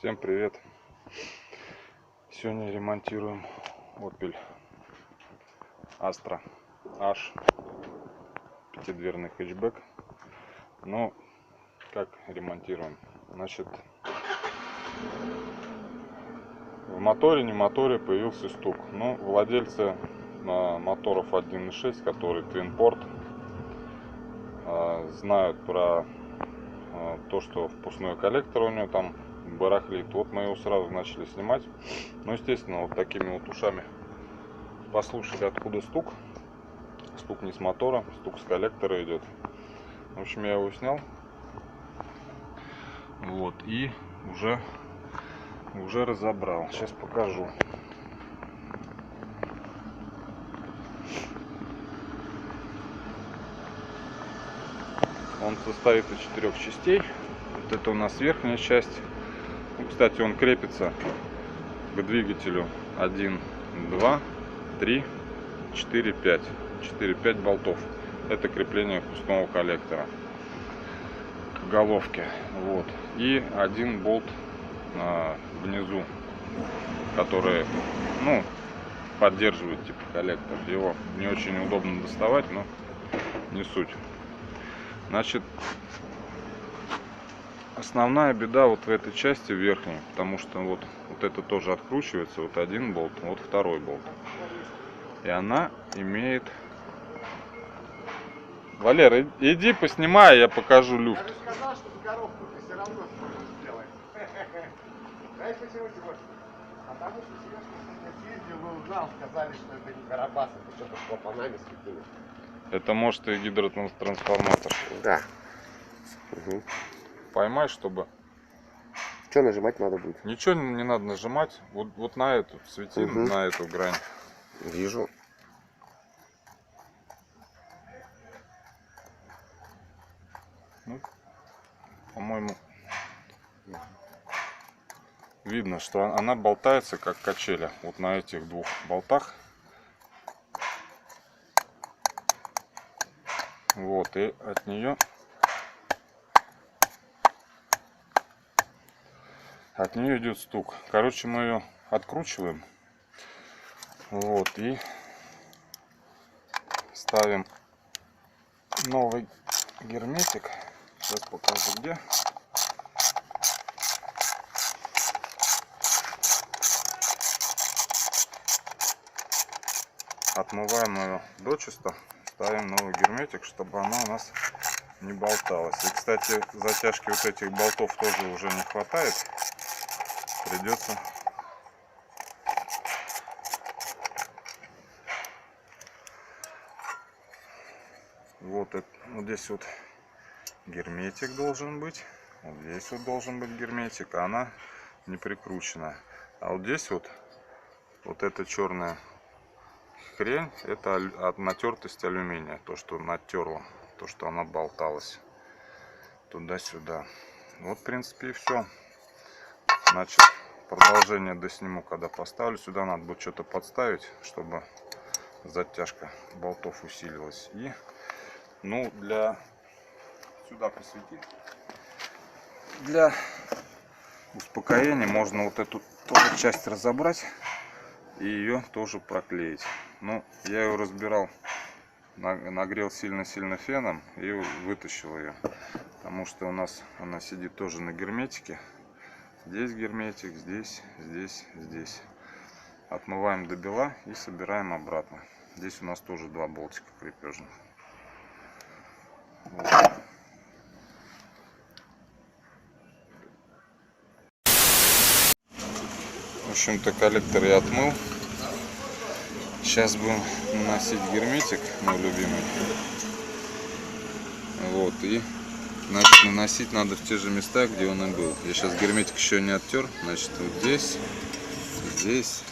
Всем привет! Сегодня ремонтируем Opel Astra H, пятидверный хэтчбэк. Но как ремонтируем? Значит, в моторе, не моторе появился стук. Но владельцы моторов 1.6, который Twin Port, знают про то, что впускной коллектор у него там барахлит. Вот мы его сразу начали снимать. Ну, естественно, вот такими вот ушами послушали, откуда стук. Стук не с мотора, стук с коллектора идет. В общем, я его снял. Вот, и уже разобрал. Сейчас покажу. Он состоит из 4 частей. Вот это у нас верхняя часть. Ну, кстати, он крепится к двигателю 1, 2, 3, 4, 5. 4-5 болтов. Это крепление впускного коллектора к головке. Вот. И один болт внизу, который, ну, поддерживает типа коллектор. Его не очень удобно доставать, но не суть. Значит, основная беда вот в этой части верхней, потому что вот это тоже откручивается, вот один болт, вот второй болт. И она имеет... Валера, иди поснимай, я покажу люфт. Я же сказал, чтобы коробку ты все равно сделай. Знаешь почему сегодня? Потому что Сережка сегодня съездил, вы узнал, сказали, что это не Карабас, это что-то с клапанами с какими. Это может и гидротрансформатор. Да. Угу. Поймай, чтобы... Что нажимать надо будет? Ничего не надо нажимать. Вот на эту, свети, на эту грань. Вижу. Ну, по-моему, видно, что она болтается как качеля. Вот на этих двух болтах. Вот, и от нее идет стук. Короче, мы ее откручиваем. Вот, и ставим новый герметик. Сейчас покажу где. Отмываем ее дочисто. Ставим новый герметик, чтобы она у нас не болталась. И, кстати, затяжки вот этих болтов тоже уже не хватает. Придется вот здесь вот герметик должен быть. Вот здесь вот должен быть герметик, а она не прикручена. А вот здесь вот эта черная хрень, это от натертости алюминия, то, что натерло, то, что она болталась туда-сюда. Вот, в принципе, и все. Значит, продолжение досниму, когда поставлю. Сюда надо будет что-то подставить, чтобы затяжка болтов усилилась. И, ну, сюда присветить. Для успокоения можно вот эту тоже часть разобрать и ее тоже проклеить. Ну, я ее разбирал, нагрел сильно-сильно феном и вытащил ее, потому что у нас она сидит тоже на герметике. Здесь герметик, здесь. Отмываем до бела и собираем обратно. Здесь у нас тоже два болтика крепежных. Вот. В общем-то, коллектор я отмыл. Сейчас будем наносить герметик, мой любимый. Вот, и значит, наносить надо в те же места, где он и был. Я сейчас герметик еще не оттер. Значит, вот здесь, вот здесь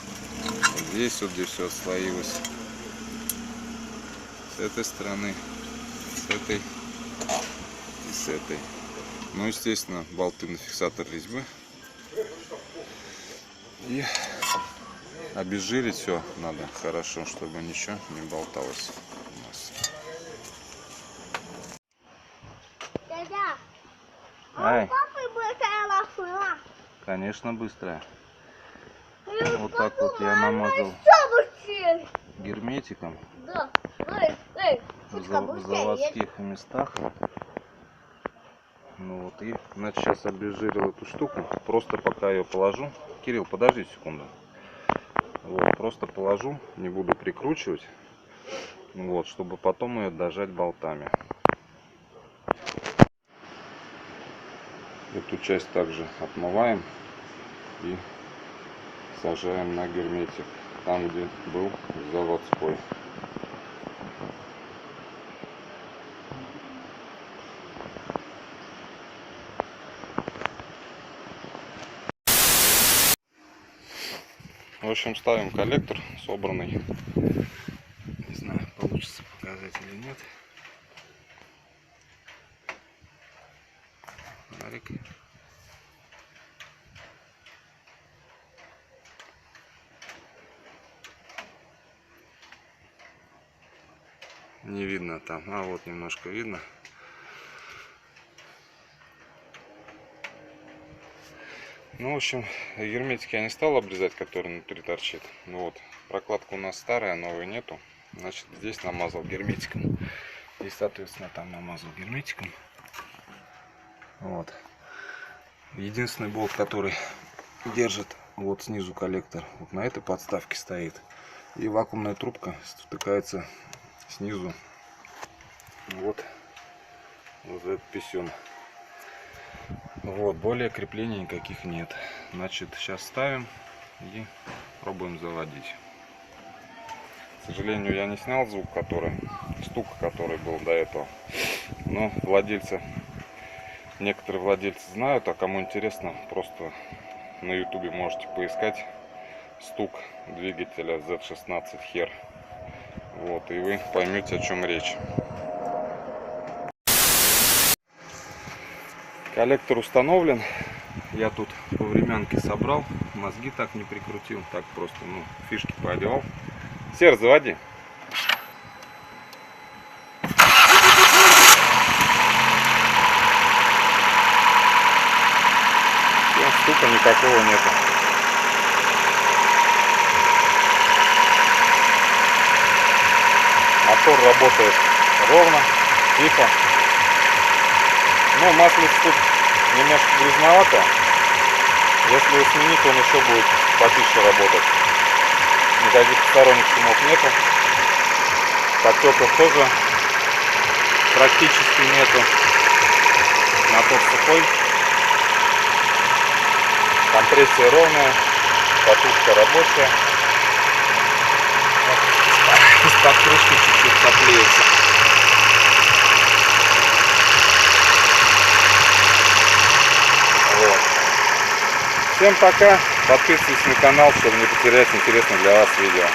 все отслоилось. С этой стороны, с этой и с этой. Ну, естественно, болты на фиксатор резьбы. И обезжирить все надо хорошо, чтобы ничего не болталось у нас. Дядя, Ай. у папы большая машина. Конечно, быстрая. Вот так вот я намазал герметиком Да. Эй, в заводских местах. Ну вот, и значит сейчас обезжирил эту штуку. Просто пока ее положу. Кирилл, подожди секунду. Вот, просто положу, не буду прикручивать. Вот, чтобы потом ее дожать болтами. Эту часть также отмываем и сажаем на герметик. Там, где был заводской. В общем, ставим коллектор собранный. Не знаю, получится показать или нет. Фонарик. Не видно там, а вот немножко видно. Ну, в общем, герметик я не стал обрезать, который внутри торчит. Ну вот, прокладка у нас старая, новой нету. Значит, здесь намазал герметиком. И, соответственно, там намазал герметиком. Вот. Единственный болт, который держит вот снизу коллектор, вот на этой подставке стоит. И вакуумная трубка втыкается снизу вот за этот писюн. Вот, более креплений никаких нет. Значит, сейчас ставим и пробуем заводить. К сожалению, я не снял звук, стук, который был до этого. Но некоторые владельцы знают, а кому интересно, просто на ютубе можете поискать стук двигателя Z16 Her. Вот, и вы поймете, о чем речь. Коллектор установлен. Я тут по временке собрал. Мозги так не прикрутил. Так просто, фишки поодевал. Сер, заводи. Все, стука никакого нету. Мотор работает ровно, тихо. Ну, маслица тут немножко грязновато. Если сменить, он еще будет потише работать. Никаких посторонних шумов нету. Подтеков тоже практически нету. Мотор сухой. Компрессия ровная. Катушка рабочая. Из-под крышки чуть-чуть топлеется. Вот. Всем пока. Подписывайтесь на канал, чтобы не потерять интересное для вас видео.